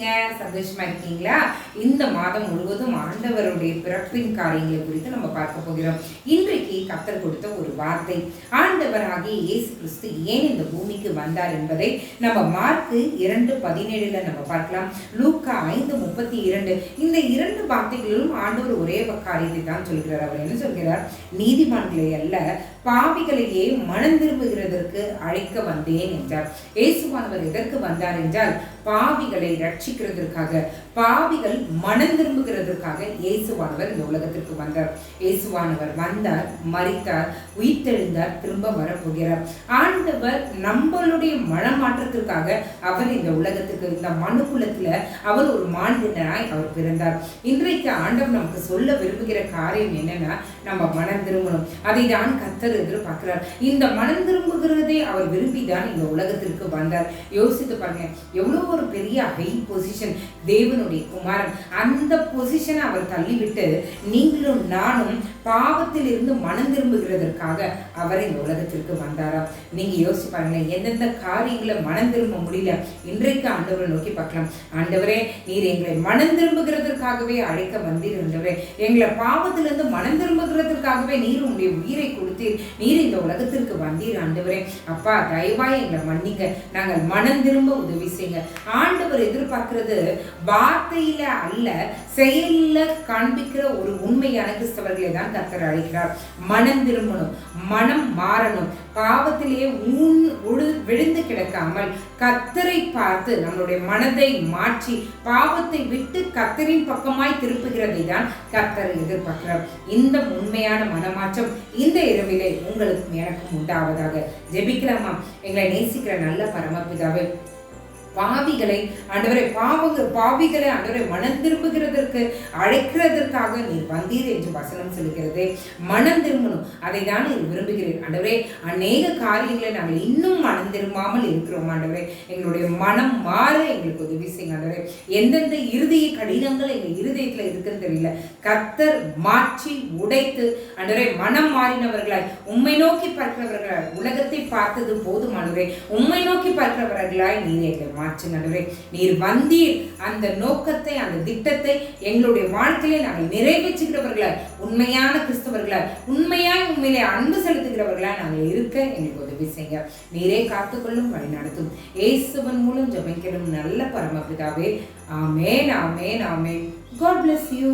இருக்கீங்க? சந்தோஷமா இருக்கீங்களா? இந்த மாதம் முழுவதும் ஆண்டவருடைய பிறப்பின் காரியங்களை குறித்து நம்ம பார்க்க போகிறோம். இன்றைக்கு கர்த்தர் கொடுத்த ஒரு வார்த்தை, ஆண்டவராகிய இயேசு கிறிஸ்து ஏன் இந்த பூமிக்கு வந்தார் என்பதை நம்ம மார்க் 2:17 நம்ம பார்க்கலாம். லூக்கா 5:32 இந்த இரண்டு வார்த்தைகளிலும் ஆண்டவர் ஒரே காரியத்தை தான் சொல்கிறார். அவர் என்ன சொல்கிறார்? நீதிமான்களை அல்ல பாவிகளையே மனம் திரும்புகிறதற்கு அழைக்க வந்தேன் என்றார். இயேசுவானவர் எதற்கு வந்தார் என்றால் பாவிகளை ரட்சிக்கிறதற்காக, பாவிகள் மனம் திரும்புகிறதற்காக இயேசுவானவர் இந்த உலகத்திற்கு வந்தார். இயேசுவானவர் வந்தார், மரித்தார், உயிர்த்தெழுந்தார், திரும்ப வரப்போகிறார். ஆண்டவர் நம்மளுடைய மனமாற்றத்திற்காக அவர் இந்த உலகத்துக்கு, இந்த மனுக்குலத்துல அவர் ஒரு மானிடனாய் அவர் பிறந்தார். இன்றைக்கு ஆண்டவர் நமக்கு சொல்ல விரும்புகிற காரியம் என்னன்னா, நம்ம மனம் திரும்பணும். அதை தான் கர்த்தர் எதிர்பார்க்கிறார். இந்த மனம் திரும்புகிறதை அவர் விரும்பிதான் இந்த உலகத்திற்கு வந்தார். யோசித்து பாருங்க, எவ்வளவு ஒரு பெரிய ஹை பொசிஷன் தேவனுடைய குமாரன். அந்த பொசிஷனை அவர் தள்ளிவிட்டு நீங்களும் நானும் பாவத்தில் இருந்து மனம் திரும்புகிறதற்காக அவர் இந்த உலகத்திற்கு வந்தாராம். நீங்க யோசிச்சு பாருங்க, எந்தெந்த காரியங்களை மனம் திரும்ப முடியல, இன்றைக்கு ஆண்டவரை நோக்கி பார்க்கலாம். ஆண்டவரே, நீர் எங்களை மனம் திரும்புகிறதற்காகவே அழைக்க வந்தீர். ஆண்டவரே, எங்களை பாவத்திலிருந்து மனம் திரும்புகிறதற்காகவே நீர் உங்களுடைய உயிரை கொடுத்தீர். நீர் இந்த உலகத்திற்கு வந்தீர். ஆண்டவரே, அப்பா தயவாய் எங்களை மன்னிங்க, நாங்கள் மனம் திரும்ப உதவி செய்யுங்க. ஆண்டவர் எதிர்பார்க்கிறது வார்த்தையில அல்ல, செயல்ல காண்பிக்கிற ஒரு உண்மையான கிறிஸ்தவர்களை தான் கர்த்தர் அழைக்கிறார். மனம் திரும்பணும், மனம் மாறணும், பாவத்திலேயே விழுந்து கிடக்காமல் கர்த்தரை பார்த்து நம்மளுடைய மனதை மாற்றி பாவத்தை விட்டு கர்த்தரின் பக்கமாய் திருப்புகிறதை தான் கர்த்தர் எதிர்பார்க்கிறார். இந்த உண்மையான மனமாற்றம் இந்த இரவிலே உங்களுக்கும் எனக்கும் உண்டாவதாக. ஜெபிக்கலாமா? எங்களை நேசிக்கிற நல்ல பரமபிதாவே, பாவிகளை ஆண்டவரை பாவிகளை ஆண்டவரை மனம் திரும்புகிறதற்கு அழைக்கிறதற்காக நீர் வந்தீர் என்று வசனம் சொல்லுகிறது. மனம் திரும்பணும், அதை தான் நீர் விரும்புகிறீர். ஆண்டவரே, அநேக காரியங்களை நாங்கள் இன்னும் மனம் திரும்பாமல் இருக்கிறோம். ஆண்டவரே, எங்களுடைய மனம் மாற எங்களுக்கு உதவி செய்யுங்க. ஆண்டவரே, எந்தெந்த இருதய கடினங்கள் எங்கள் இருதயத்தில் இருக்குன்னு தெரியல, கர்த்தர் மாற்றி உடைத்து ஆண்டவரே மனம் மாறினவர்களாய் உம்மை நோக்கி பார்க்கிறவர்களாய், உலகத்தை பார்த்தது போதுமானவரே, உம்மை நோக்கி பார்க்கிறவர்களாய் நீர் எங்களை மாற்றுங்க. நீர் வந்தீர், அந்த நோக்கத்தை, அந்த திட்டத்தை எங்களுடைய வாழ்க்கையிலே நாங்கள் நிறைவேற்றுகிறவர்களாய், உண்மையான கிறிஸ்தவர்களாய், உண்மையாய் உண்மையிலே அன்பு செலுத்துகிறவர்களாய் நாங்கள் இருக்க எங்களுக்கு உதவி செய்ய நீரே காத்துக்கொள்ளும், வழி நடத்தும். இயேசுவின் மூலம் ஜெபிக்கிறோம் நல்ல பரமபிதாவே. ஆமென், ஆமென், ஆமென். God bless you.